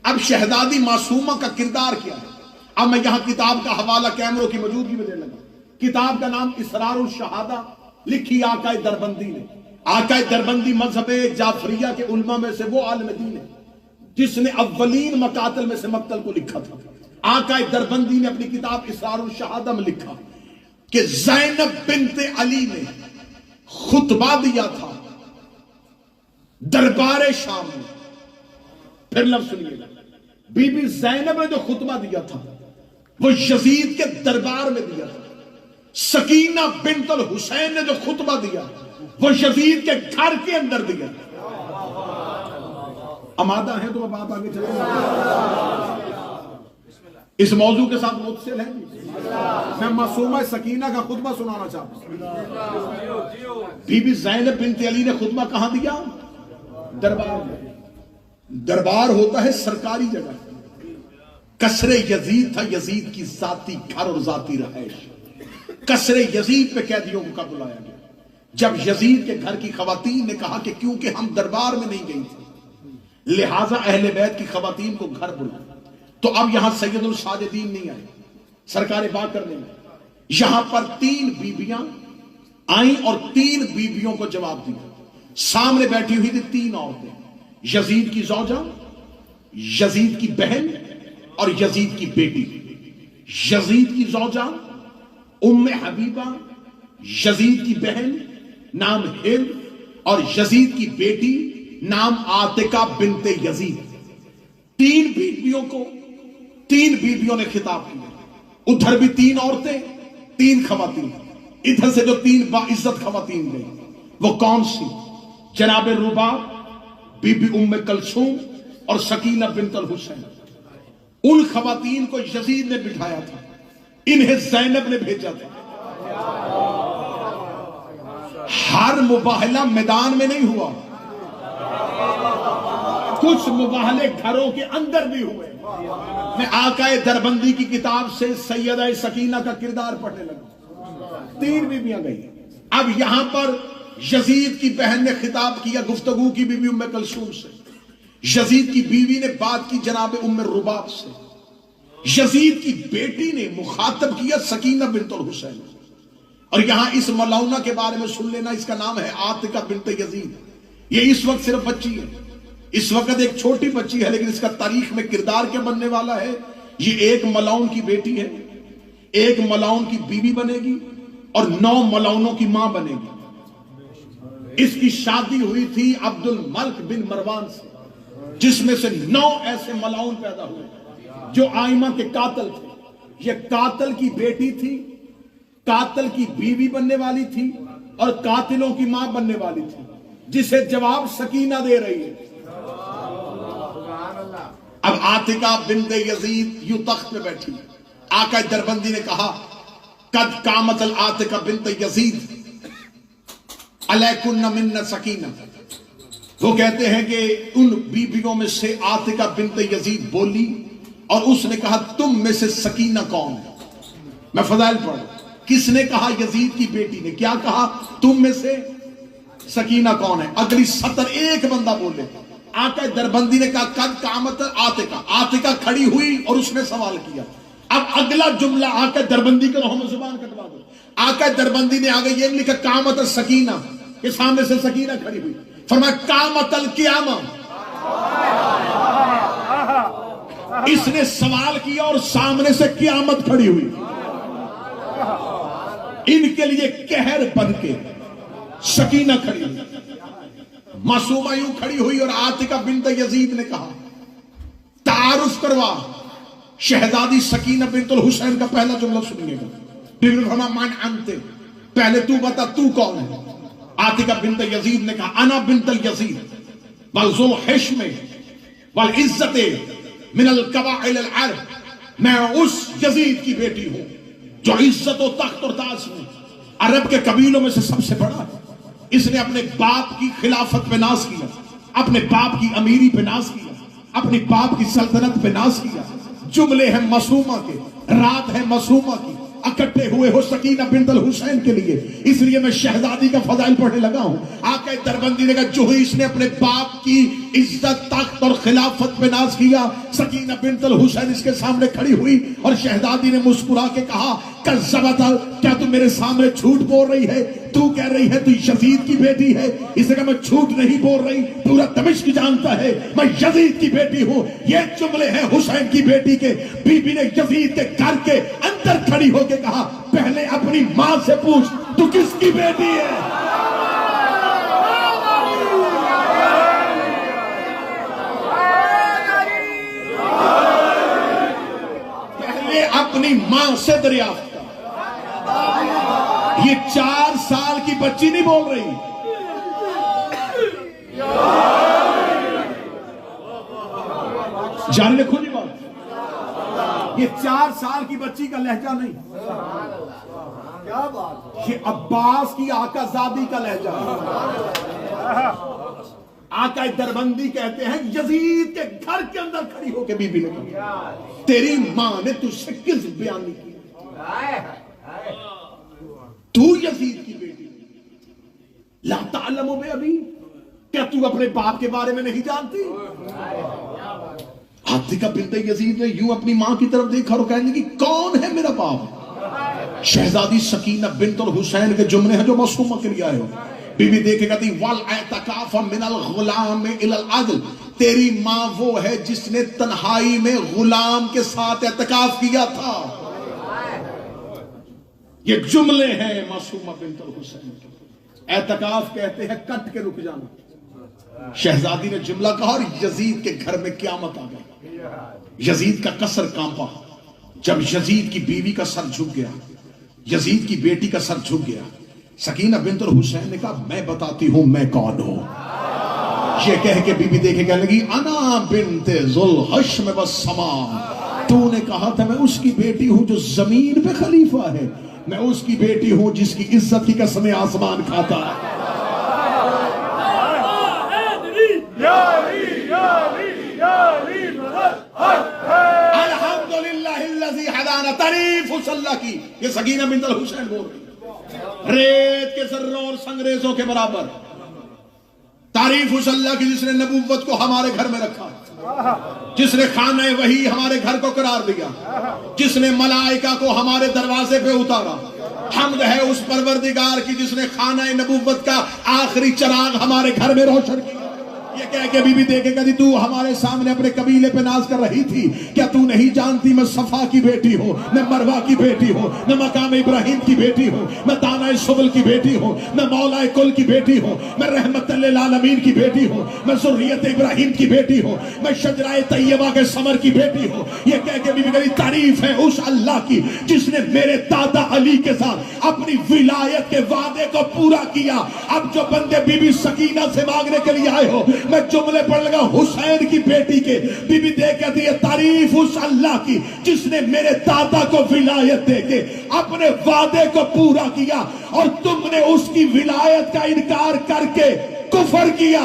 اب شہزادی معصومہ کا کردار کیا ہے؟ اب میں یہاں کتاب کا حوالہ کیمروں کی موجودگی میں دینے لگا۔ کتاب کا نام اسرار الشہادہ، لکھی آقا دربندی نے۔ آقا دربندی مذہب جعفریہ کے علماء میں سے وہ عالم دین ہے جس نے اولین مقاتل میں سے مقتل کو لکھا تھا۔ آقا دربندی نے اپنی کتاب اسرار الشہادہ میں لکھا کہ زینب بنت علی نے خطبہ دیا تھا دربار شام میں۔ پھر لفظ سنیے گا، بی بی زینب نے جو خطبہ دیا تھا وہ یزید کے دربار میں دیا تھا۔ سکینہ بنت الحسین نے جو خطبہ دیا وہ یزید کے گھر کے اندر دیا۔ آمادہ ہیں تو اب آپ آگے چلیں۔ اس موضوع کے ساتھ متصل ہیں۔ میں معصومہ سکینہ کا خطبہ سنانا چاہتا ہوں۔ بی بی زینب بنت علی نے خطبہ کہاں دیا؟ دربار میں۔ دربار ہوتا ہے سرکاری جگہ۔ قصر یزید تھا، یزید کی ذاتی گھر اور ذاتی رہائش۔ قصر یزید پہ قیدیوں کو کب بلایا گیا؟ جب یزید کے گھر کی خواتین نے کہا کہ کیونکہ ہم دربار میں نہیں گئی تھی لہٰذا اہل بیت کی خواتین کو گھر بلائیں، تو اب یہاں سید الساجدین نہیں آئے سرکار بات کرنے میں۔ یہاں پر 3 بیویاں آئیں اور 3 بیویوں کو جواب دیا۔ سامنے بیٹھی ہوئی تھی 3 عورتیں، یزید کی زوجہ، یزید کی بہن اور یزید کی بیٹی۔ یزید کی زوجہ ام حبیبہ، یزید کی بہن نام ہند اور یزید کی بیٹی نام عاتقہ بنت یزید۔ 3 بیویوں نے خطاب کیا۔ ادھر بھی 3 عورتیں، 3 خواتین، ادھر سے جو 3 باعزت خواتین گئی وہ کون سی؟ جناب رباب، بی بی ام کلثوم اور سکینہ بنت الحسین۔ ان خواتین کو یزید نے بٹھایا تھا، انہیں زینب نے بھیجا تھا۔ ہر مباہلہ میدان میں نہیں ہوا، کچھ مباہلے گھروں کے اندر بھی ہوئے۔ میں آقا دربندی کی کتاب سے سیدہ سکینہ کا کردار پڑھنے لگا۔ 3 بیویاں گئی۔ اب یہاں پر یزید کی بہن نے خطاب کیا، گفتگو کی بی بی ام کلثوم سے۔ یزید کی بیوی نے بات کی جناب ام رباب سے۔ یزید کی بیٹی نے مخاطب کیا سکینہ بنت الحسین۔ اور یہاں اس ملعونہ کے بارے میں سن لینا، اس کا نام ہے عاتقہ بنت یزید۔ یہ اس وقت صرف بچی ہے، اس وقت ایک چھوٹی بچی ہے، لیکن اس کا تاریخ میں کردار کیا بننے والا ہے؟ یہ ایک ملعون کی بیٹی ہے، ایک ملعون کی بیوی بنے گی اور 9 ملعونوں کی ماں بنے گی۔ اس کی شادی ہوئی تھی عبد الملک بن مروان سے، جس میں سے 9 ایسے ملعون پیدا ہوئے جو آئمہ کے قاتل تھے۔ یہ قاتل کی بیٹی تھی، قاتل کی بیوی بننے والی تھی اور قاتلوں کی ماں بننے والی تھی، جسے جواب سکینہ دے رہی ہے۔ اب عاتقہ بنت یزید یوں تخت پہ بیٹھی، آقا دربندی نے کہا قد قامت العاتقہ بنت یزید علیکن من سکینہ۔ وہ کہتے ہیں کہ ان بیویوں میں سے عاتقہ بنت یزید بولی اور اس نے کہا تم میں سے سکینہ کون ہے؟ میں فضائل پڑھ، کس نے کہا؟ یزید کی بیٹی نے۔ کیا کہا؟ تم میں سے سکینہ کون ہے؟ اگلی سطر ایک بندہ بولے، آقا دربندی نے کہا قد قامت عاتقہ۔ عاتقہ کھڑی ہوئی اور اس نے سوال کیا۔ اب اگلا جملہ آقا دربندی کے روح میں زبان کٹوا دو۔ آقا دربندی نے آگے یہ لکھا قامت سکینہ، کے سامنے سے سکینہ کھڑی ہوئی، فرمایا قامت القیامہ۔ اس نے سوال کیا اور سامنے سے قیامت کھڑی ہوئی۔ ان کے لیے قہر بن کے سکینہ کھڑی ہوئی، معصومہ یوں کھڑی ہوئی اور عاتقہ بنت یزید نے کہا تعارف کروا شہزادی سکینہ بنت الحسین کا پہلا جملہ سنیے گا۔ من انت، پہلے تو بتا تو کون ہے؟ عاتقہ بنت یزید نے کہا انا بنت الیزید والذو حشم والعزت من القبائل العرب، میں اس یزید کی بیٹی ہوں جو عزت و تخت اور تاج میں عرب کے قبیلوں میں سے سب سے بڑا ہے۔ اس نے اپنے باپ کی خلافت پہ ناز کیا، اپنے باپ کی امیری پہ ناز کیا، اپنے باپ کی سلطنت پہ ناز کیا۔ جملے ہیں معصومہ کے، رات ہے معصومہ کی، اکٹھے ہوئے ہو سکینہ بنت الحسین کے لیے، اس لیے میں شہزادی کا فضائل پڑھنے لگا ہوں۔ آقا دربندی نے کہا جو ہی اس نے اپنے باپ کی عزت، تخت اور خلافت پہ ناز کیا، سکینہ بنت الحسین اس کے سامنے کھڑی ہوئی اور شہزادی نے مسکرا کے کہا کذبت، کیا تم میرے سامنے جھوٹ بول رہی ہے؟ تو کہہ رہی ہے تو یزید کی بیٹی ہے۔ اس نے کہا میں جھوٹ نہیں بول رہی، پورا دمشق جانتا ہے میں یزید کی بیٹی ہوں۔ یہ جملے ہیں حسین کی بیٹی کے۔ بی بی نے یزید کے گھر کے اندر کھڑی ہو کے کہا پہلے اپنی ماں سے پوچھ تو کس کی بیٹی ہے؟ پہلے اپنی ماں سے دریافت۔ یہ 4 سال کی بچی نہیں بول رہی، جان لکھو جی بات، یہ 4 سال کی بچی کا لہجہ نہیں، یہ عباس کی آقا زادی کا لہجہ ہے۔ آقا دربندی کہتے ہیں یزید کے گھر کے اندر کھڑی ہو کے بی بی نے کہا تیری ماں نے تجھ سے کس بیانی کی؟ تو یزید کی بیٹی لا تعلم بے ابی، کیا تو اپنے باپ کے بارے میں نہیں جانتی؟ عاتکہ بنت یزید نے یوں اپنی ماں کی طرف دیکھا اور کہنے لگی کون ہے میرا باپ؟ شہزادی سکینہ بنت الحسین کے جملے ہیں جو معصومہ کے لیے آئے ہو۔ بی بی دیکھے کہتی وَالْاعْتَكَافَ مِنَ الْغُلَامِ إِلَى الْعَدْلِ، تیری ماں وہ ہے جس نے تنہائی میں غلام کے ساتھ اعتکاف کیا تھا۔ یہ جملے ہیں معصومہ بنت الحسین کے۔ اعتکاف کہتے ہیں کٹ کے رک جانا۔ شہزادی نے جملہ کہا اور یزید کے گھر میں قیامت آ گئی۔ یزید کا قصر کانپا۔ جب یزید کی بیوی کا سر جھک گیا، یزید کی بیٹی کا سر جھک گیا، سکینہ بنت الحسین نے کہا میں بتاتی ہوں میں کون ہوں۔ یہ کہہ کے بی بی دیکھے کہنے لگی انا بنت ذوالحشم والسماء، تو نے کہا تھا میں اس کی بیٹی ہوں جو زمین پہ خلیفہ ہے، میں اس کی بیٹی ہوں جس کی عزت کی قسم آسمان کھاتا ہے۔ الحمدللہ الذی ہدانا، تعریف اس اللہ کی۔ یہ سکینہ بنت الحسین بول رہی ریت کے ذروں اور سنگریزوں کے برابر۔ تعریف اس اللہ کی جس نے نبوت کو ہمارے گھر میں رکھا، جس نے خانہ وحی ہمارے گھر کو قرار دیا، جس نے ملائکہ کو ہمارے دروازے پہ اتارا۔ حمد ہے اس پروردگار کی جس نے خانہ نبوت کا آخری چراغ ہمارے گھر میں روشن کیا۔ یہ کہہ کے بی بی دیکھے کہتی تو ہمارے سامنے اپنے قبیلے پہ ناز کر رہی تھی، کیا تو نہیں جانتی میں صفا کی بیٹی ہوں، میں مروہ کی بیٹی ہوں، میں مقام ابراہیم کی بیٹی ہوں، میں دانہ سبل کی بیٹی ہوں، میں مولا کل کی بیٹی ہوں، میں رحمت للعالمین کی بیٹی ہوں، میں ذریت ابراہیم کی بیٹی ہوں، میں شجرہ طیبہ کے ثمر کی بیٹی ہوں۔ یہ کہہ کے بی بی کہتی تعریف ہے اس اللہ کی جس نے میرے دادا علی کے ساتھ اپنی ولایت کے وعدے کو پورا کیا۔ اب جو بندے بی بی سکینہ سے مانگنے کے لیے آئے ہو، میں جملے پڑھ لگا حسین کی بیٹی کے۔ بی بی دیکھ کہتی ہے تعریف اس اللہ کی جس نے میرے دادا کو ولایت دے کے اپنے وعدے کو پورا کیا، اور تم نے اس کی ولایت کا انکار کر کے کفر کیا،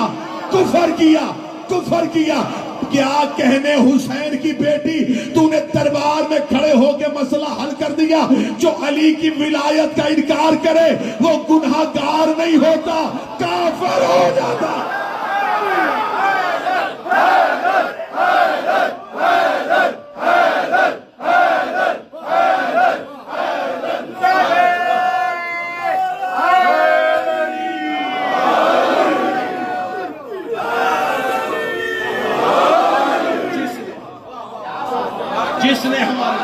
کفر کیا، کفر کیا۔ کیا کہنے حسین کی بیٹی، تو نے دربار میں کھڑے ہو کے مسئلہ حل کر دیا۔ جو علی کی ولایت کا انکار کرے وہ گناہ گار نہیں ہوتا، کافر ہو جاتا۔ جس نے ہمارے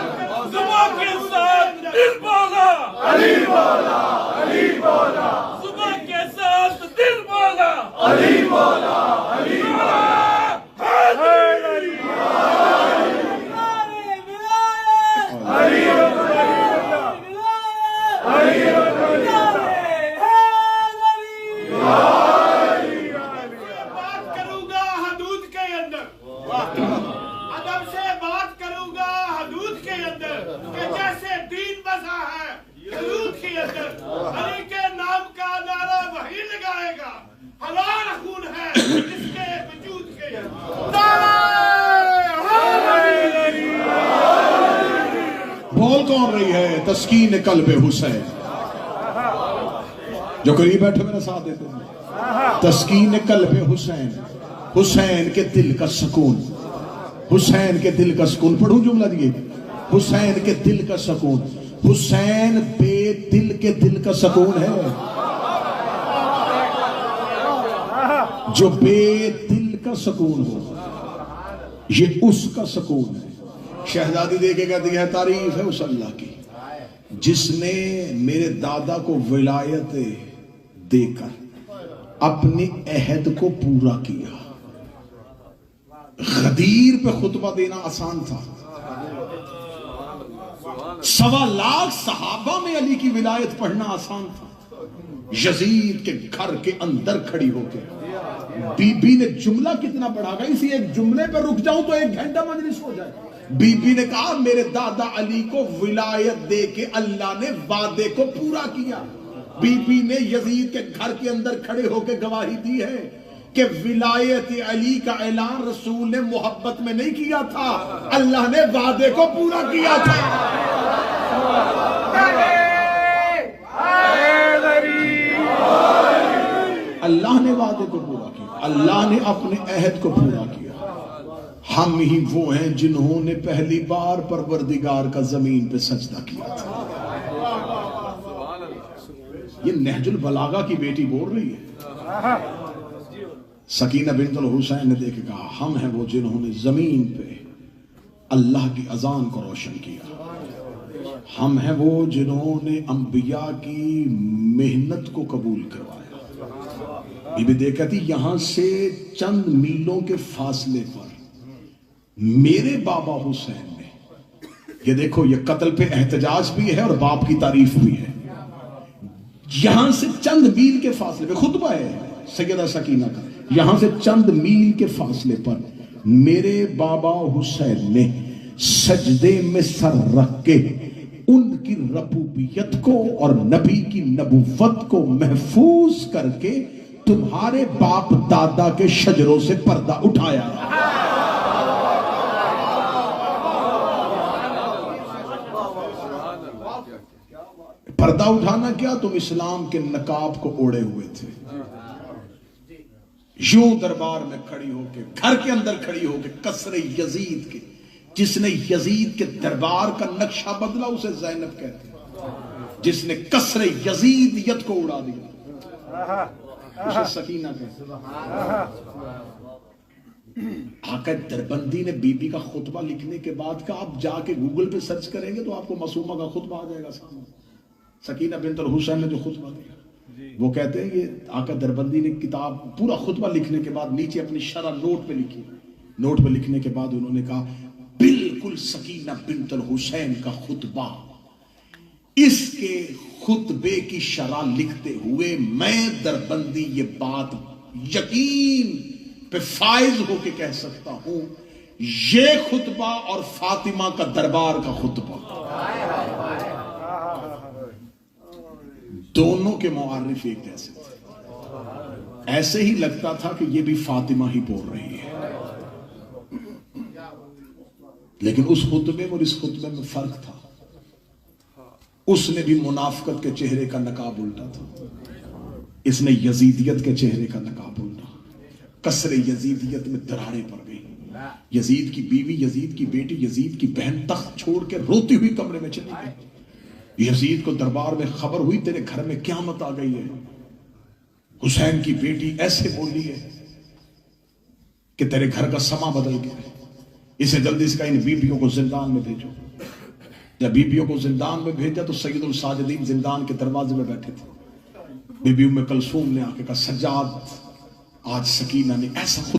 صبح کے ساتھ دل بولا، علی بولا، علی بولا، صبح کے ساتھ دل بولا، علی بولا، علی بولا، بات کروں گا حدود کے اندر، ادب سے بات کروں گا حدود کے اندر، کہ جیسے دین بسا ہے حدود کے اندر، علی کے نام کا نعرہ وہی لگائے گا۔ ہمارا خون ہے تسکین قلب حسین. جو قریب بیٹھے میرا ساتھ دیتے ہیں. تسکین قلب حسین, حسین کے دل کا سکون, حسین کے دل کا سکون. پڑھوں جملہ دیئے, حسین کے دل کا سکون. حسین بے دل کے دل کا سکون ہے. جو بے دل کا سکون ہو یہ اس کا سکون ہے. شہزادی دے کے کہتی ہے تعریف ہے اس اللہ کی جس نے میرے دادا کو ولایت دے کر اپنے عہد کو پورا کیا. غدیر پہ خطبہ دینا آسان تھا. 1.25 لاکھ صحابہ میں علی کی ولایت پڑھنا آسان تھا. یزید کے گھر کے اندر کھڑی ہو کے بی بی نے جملہ کتنا پڑھا گا, اسی ایک جملے پہ رک جاؤں تو 1 گھنٹہ مجلس ہو جائے. بی بی نے کہا میرے دادا علی کو ولایت دے کے اللہ نے وعدے کو پورا کیا. بی بی نے یزید کے گھر کے اندر کھڑے ہو کے گواہی دی ہے کہ ولایت علی کا اعلان رسول نے محبت میں نہیں کیا تھا, اللہ نے وعدے کو پورا کیا تھا. اللہ نے وعدے کو پورا کیا, اللہ نے اپنے عہد کو پورا کیا. ہم ہی وہ ہیں جنہوں نے پہلی بار پروردگار کا زمین پہ سجدہ کیا تھا. یہ نہج البلاغہ کی بیٹی بول رہی ہے. سکینہ بنت الحسین نے دیکھ کے کہا ہم ہیں وہ جنہوں نے زمین پہ اللہ کی اذان کو روشن کیا. ہم ہیں وہ جنہوں نے انبیاء کی محنت کو قبول کروایا. بی بی دیکھتی یہاں سے چند میلوں کے فاصلے پر میرے بابا حسین نے, یہ دیکھو یہ قتل پہ احتجاج بھی ہے اور باپ کی تعریف بھی ہے. یہاں سے چند میل کے فاصلے پہ خطبہ ہے سیدہ سکینہ کا, یہاں سے چند میل کے فاصلے پر میرے بابا حسین نے سجدے میں سر رکھ کے ان کی ربوبیت کو اور نبی کی نبوت کو محفوظ کر کے تمہارے باپ دادا کے شجروں سے پردہ اٹھایا. پردہ اٹھانا کیا, تم اسلام کے نقاب کو اوڑے ہوئے تھے. یوں دربار میں کھڑی ہو کے, گھر کے اندر کھڑی ہو کے قصر یزید کے, جس نے یزید کے دربار کا نقشہ بدلا اسے زینب کہتے ہیں, جس نے قصر یزیدیت کو اڑا دیا اسے سکینہ کہتے ہیں. آقا دربندی نے بی بی کا خطبہ لکھنے کے بعد کا آپ جا کے گوگل پہ سرچ کریں گے تو آپ کو معصومہ کا خطبہ آ جائے گا سامنے. سکینہ بنت الحسین نے جو خطبہ دیا وہ کہتے ہیں یہ آقا دربندی نے کتاب پورا خطبہ لکھنے کے بعد نیچے اپنی شرح نوٹ پہ لکھی. نوٹ پہ لکھنے کے بعد انہوں نے کہا بالکل سکینہ بنت الحسین کا خطبہ, اس کے خطبے کی شرح لکھتے ہوئے میں دربندی یہ بات یقین پہ فائز ہو کے کہہ سکتا ہوں یہ خطبہ اور فاطمہ کا دربار کا خطبہ دونوں کے معرف ایک جیسے تھے. ایسے ہی لگتا تھا کہ یہ بھی فاطمہ ہی بول رہی ہے, لیکن اس خطبے میں اور اس خطبے میں فرق تھا. اس نے بھی منافقت کے چہرے کا نقاب الٹا تھا, اس نے یزیدیت کے چہرے کا نقاب الٹا. قصر یزیدیت میں دراریں پڑ گئی. یزید کی بیوی, یزید کی بیٹی, یزید کی بہن تخت چھوڑ کے روتی ہوئی کمرے میں چلی گئی. یزید کو دربار میں خبر ہوئی تیرے گھر میں قیامت آ گئی ہے. حسین کی بیٹی ایسے بولی ہے کہ تیرے گھر کا سما بدل گیا ہے, اسے جلدی سے کہا ان بیبیوں کو زندان میں بھیجو. جب بیبیوں کو زندان میں بھیجا تو سید الساجدین زندان کے دروازے میں بیٹھے تھے. بی بی ام کلثوم نے آ کے کہا سجاد آج سکینہ نے ایسا